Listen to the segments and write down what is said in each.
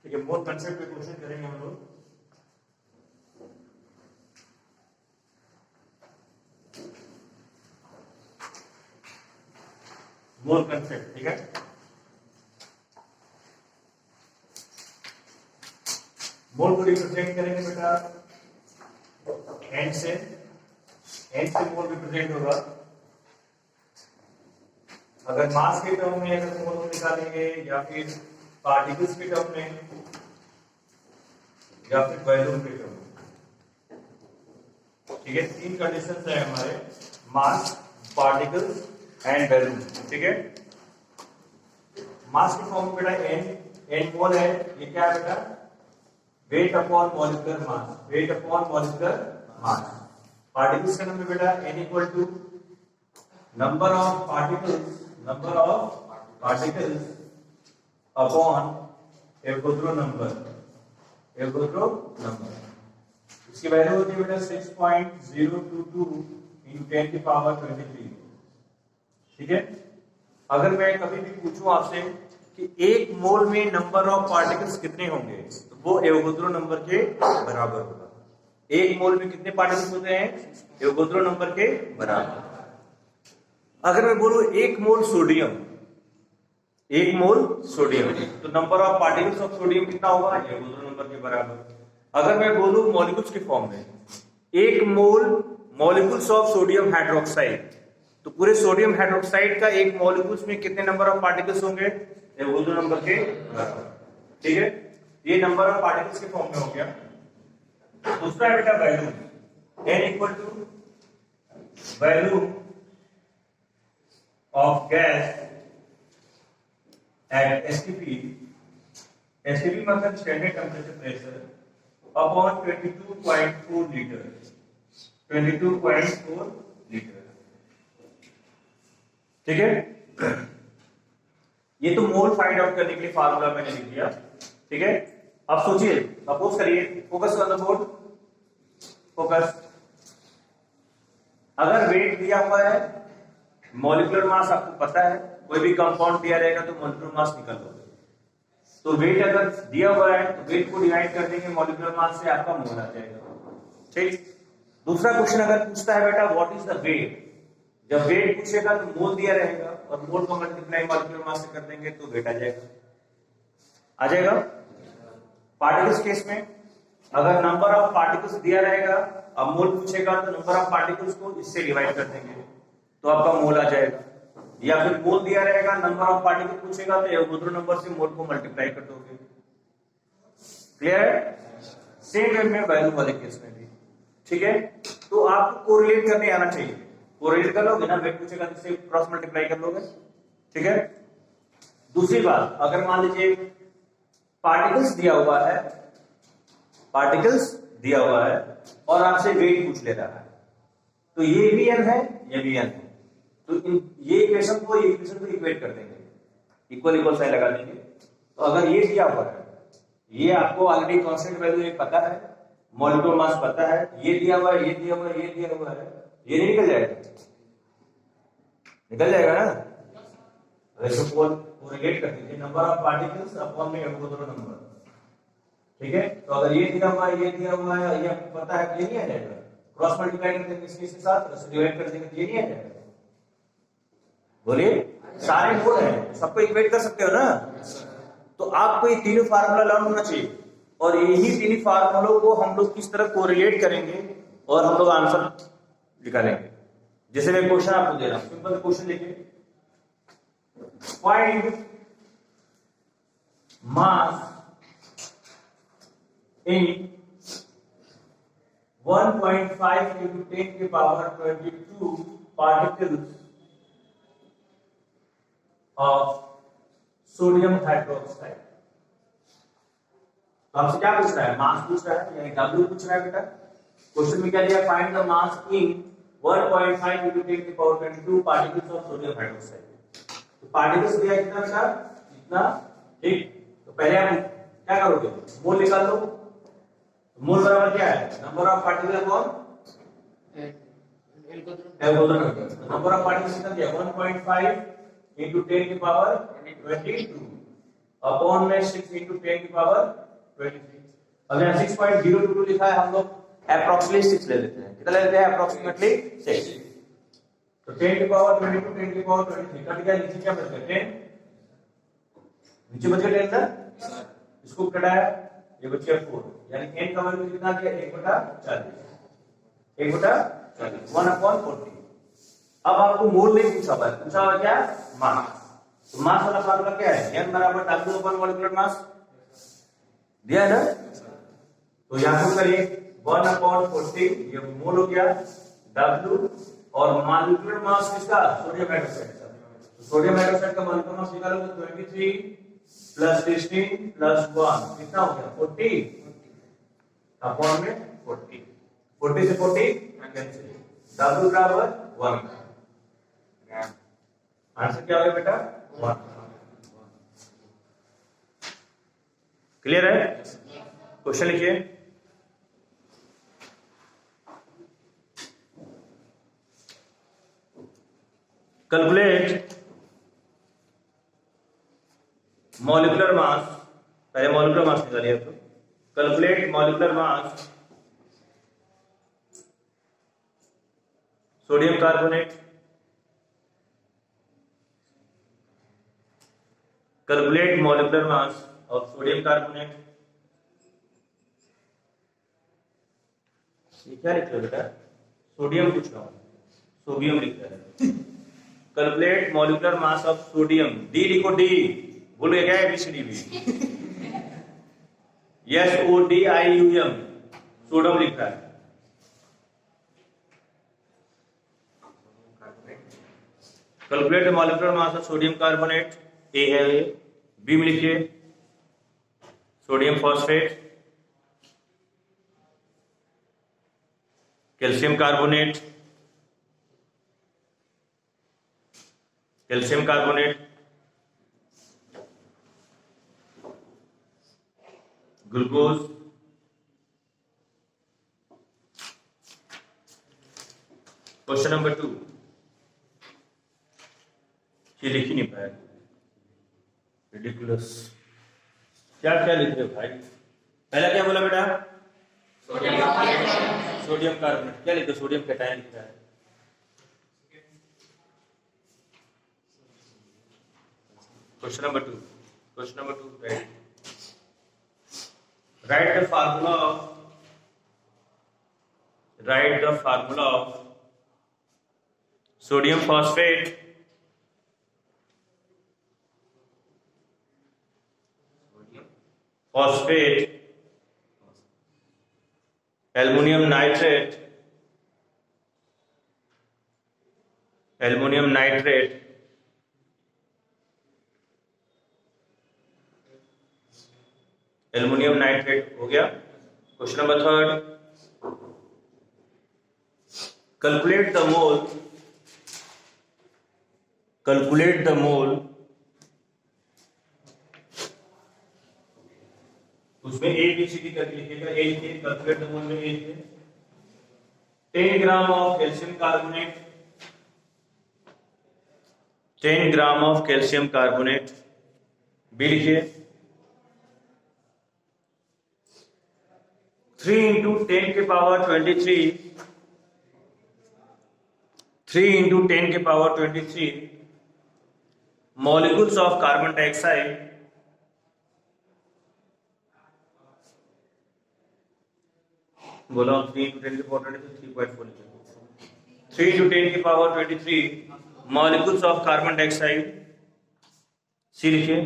ठीक है, मोल कंसेप्ट पे क्वेश्चन करेंगे हम लोग। मोल कंसेप्ट, ठीक है। मोल को रिप्रेजेंट करेंगे बेटा एन से मोल रिप्रेजेंट होगा। अगर मास के टर्म में अगर मोल निकालेंगे या फिर पार्टिकल्स के टर्म में या फिर वॉल्यूम के टर्म में, ठीक है। तीन कंडीशंस है हमारे, मास, पार्टिकल्स एंड वॉल्यूम, ठीक है। मास की फॉर्म में बेटा एन मोल है, ये क्या है बेटा, weight upon molecular mass, weight upon molecular mass. Particles का नंबर बेटा n equal to number of particles upon Avogadro number. इसकी वैल्यू होती है बेटा 6.022 into 10 की पावर 23, ठीक है। अगर मैं कभी भी पूछूं आपसे कि एक मोल में नंबर ऑफ पार्टिकल्स कितने होंगे, तो वो एवोगाड्रो नंबर के बराबर होगा। एक मोल में कितने पार्टिकल्स होते हैं, एवोगाड्रो नंबर के बराबर। अगर मैं बोलूं एक मोल सोडियम, तो number of particles of sodium कितना होगा, एवोगाड्रो नंबर के बराबर। अगर मैं बोलूं मॉलिक्यूल्स के फॉर्म में, एक mole molecules of sodium hydroxide, तो पूरे सोडियम हाइड्रोक्साइड का एक मॉलिक्यूल्स में कितने नंबर ऑफ पार्टिकल्स होंगे, एवोगाड्रो नंबर के बराबर, ठीक है। ये नंबर ऑफ पार्टिकल्स के फॉर्म में हो गया। दूसरा है बेटा volume, n equal to volume of gas at STP मतलब standard temperature pressure upon 22.4 litre, 22.4 litre, ठीक है। ये तो मोल फाइंड आउट करने के लिए फार्मूला मैंने लिख दिया, ठीक है। अब सोचिए, सपोज करिए, focus on the board, focus. अगर वेट दिया हुआ है, मॉलिक्यूलर मास आपको पता है, कोई भी कंपाउंड दिया रहेगा तो मॉलिक्यूलर मास निकल लोगे। तो वेट अगर दिया हुआ है तो वेट को डिवाइड कर देंगे मॉलिक्यूलर मास से, आपका मोल आ जाएगा, ठीक। दूसरा क्वेश्चन अगर पूछता है बेटा व्हाट इज द वेट, जब वेट पूछेगा तो मोल दिया रहेगा और मोल को मल्टीप्लाई मॉलिक्यूलर मास से कर देंगे तो वेट आ जाएगा। पार्टिकल्स केस में अगर नंबर ऑफ पार्टिकल्स दिया रहेगा, अब मोल पूछेगा तो नंबर ऑफ पार्टिकल्स को इससे डिवाइड कर देंगे तो आपका मोल आ जाएगा। या फिर मोल दिया रहेगा, नंबर ऑफ पार्टिकल पूछेगा तो एवोगाड्रो नंबर से मोल को मल्टीप्लाई कर दोगे, क्लियर है। सेम वे में वैल्यू वाले केस में भी, ठीक है। तो आपको कोरिलेट करने आना चाहिए, कोरिलेट कर लोगे ना, वेट पूछेगा तो इससे क्रॉस मल्टीप्लाई कर लोगे, ठीक है। दूसरी बात, अगर मान लीजिए पार्टिकल्स दिया हुआ है और आपसे वेट पूछ ले रहा है, तो ये भी n है, ये भी n है, तो ये इक्वेशन को इक्वेट कर देंगे, इक्वल साइन लगा देंगे। तो अगर ये दिया हुआ है, ये आपको ऑलरेडी कांस्टेंट वैल्यू ये पता है, मॉलिक्यूलर मास पता है, ये दिया हुआ है, ये नहीं निकल जाएगा ना। वैसे कोरिलेट कर दीजिए नंबर ऑफ पार्टिकल्स अपॉन में एवोगाड्रो नंबर, ठीक है। तो अगर ये दिया हुआ है, ये आपको पता है, ये नहीं आ जाएगा, क्रॉस मल्टीप्लाई कर देंगे इसके साथ, डिवाइड कर देंगे तो ये नहीं आ जाएगा। बोलिए, सारे मोल हैं, सबको इक्वेट कर सकते हो ना। तो आपको ये तीनों फार्मूला लर्न होना चाहिए और यही तीनों फार्मूलों को हम लोग किस तरह कोरिलेट करेंगे और हम लोग आंसर निकालेंगे। जैसे मैं क्वेश्चन आपको दे रहा हूं, सिंपल क्वेश्चन देखिए, फाइंड मास इन 1.5 into 10 की power 22 particles of sodium hydroxide. तो आपसे क्या पूछ रहा है, मास पूछ रहा है या W पूछ रहा है बेटा। क्वेश्चन में क्या दिया, find the mass in 1.5 into 10 की power 22 particles of sodium hydroxide. तो पार्टिकल्स दिया कितना बेटा, इतना, ठीक। तो पहले आप क्या करोगे, मोल निकाल लो। मोल बराबर क्या है, number of particle upon Avogadro number. Number of particles कितना दिया, 1.5 into 10 की पावर 22 अपॉन में 6 into 10 की पावर 23। अब यहाँ 6.022 लिखा है, हम लोग अप्रोक्सीमेटली 6 ले लेते हैं। कितना ले लेते हैं? अप्रोक्सीमेटली 6। तो 10 की पावर 22, 10 की पावर 23 कट गया, नीचे क्या बच गया? 10, नीचे बच गया 10 ना, इसको कटाया, ये बच गया 4, यानी n का वैल्यू कितना गया? 1/40, 1/40, 1/40। अब आपको मोल नहीं पूछा हुआ है, पूछा हुआ क्या? मास। तो मास वाला फार्मूला क्या है? n बराबर W अपॉन मॉलिक्यूलर मास दिया है ना, तो यहां को करिए 1/40, ये मोल हो गया W, और मॉलिक्यूलर मास किसका? सोडियम हाइड्रोक्साइड का। तो सोडियम हाइड्रोक्साइड का मॉलिक्यूलर मास निकालोगे तो 23 + 16 + 1 कितना हो गया? 40 अपॉन में 40, 40 से 40 कैंसिल, W बराबर 1। आंसर क्या होगा बेटा? 1। क्लियर है? क्वेश्चन लिखिए। कैलकुलेट मॉलिक्यूलर मास, पहले मॉलिक्यूलर मास निकालिए आप। Calculate molecular mass sodium carbonate, calculate molecular mass of sodium carbonate. ये क्या लिख रहे हो बेटा? सोडियम पूछ रहा हूं, सोडियम लिख रहा है। Calculate molecular mass of sodium, D लिखो, डी भूल गए क्या? ABCD SODIUM, सोडियम लिख रहा है। Calculate molecular mass of sodium carbonate, A है, बी में लिखिए sodium phosphate, calcium carbonate, calcium carbonate, glucose, question number 2, ये लिख ही नहीं पाया, रिडिकुलस। क्या क्या लिख रहे हो भाई? पहला क्या बोला बेटा? Sodium carbonate. क्या लिखो? सोडियम कैटायन लिख रहा है। Question number 2, right the formula of sodium phosphate, aluminium nitrate, हो गया। Question number 3, calculate the mole, उसमें ABCD करके लिखिएगा। ए लिखिए, कैलकुलेट द मोल में ए लिखिए 10 gram of calcium carbonate, 10 gram of calcium carbonate. B लिखिए 3 into 10 के पावर 23, 3 into 10 के power 23 molecules of carbon dioxide, बोला 3 into 10 के पावर 23, 3.4 लिखिए। 3 into 10 के power 23 molecules of carbon dioxide. C लिखिए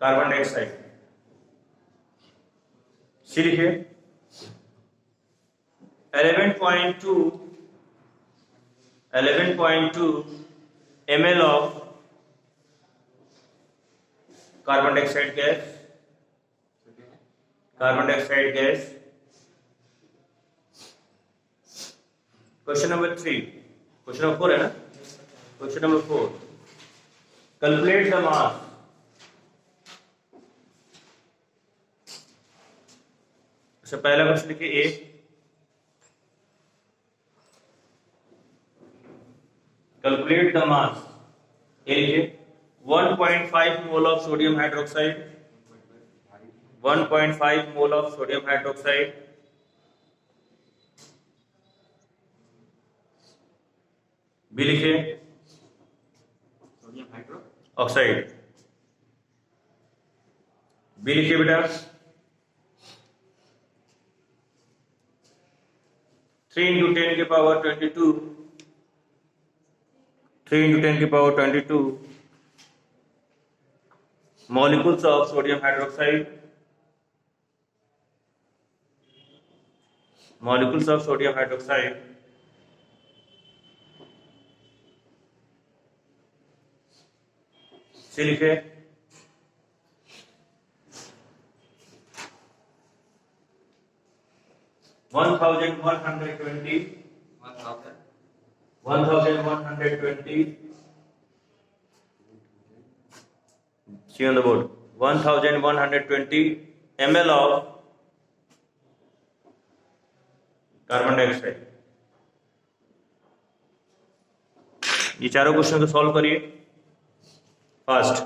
कार्बन डाइऑक्साइड, सी लिखिए 11.2 ml of carbon dioxide gas. Question number 3, question number 4 है ना? Question number 4, calculate the mass, अच्छा पहला क्वेश्चन लिखिए ए, कैलकुलेट द मास, ए लिखिए 1.5 mole of sodium hydroxide, 1.5 mole of sodium hydroxide, B लिखिए sodium hydro oxide, B लिखिए बेटा 3 into 10 के पावर 22, 3 into 10 के power 22 molecules of sodium hydroxide, molecules of sodium hydroxide, से लिखे 1120, 1120, see on the board, 1120 ml of carbon dioxide. ये चारों question को सॉल्व करिए फास्ट।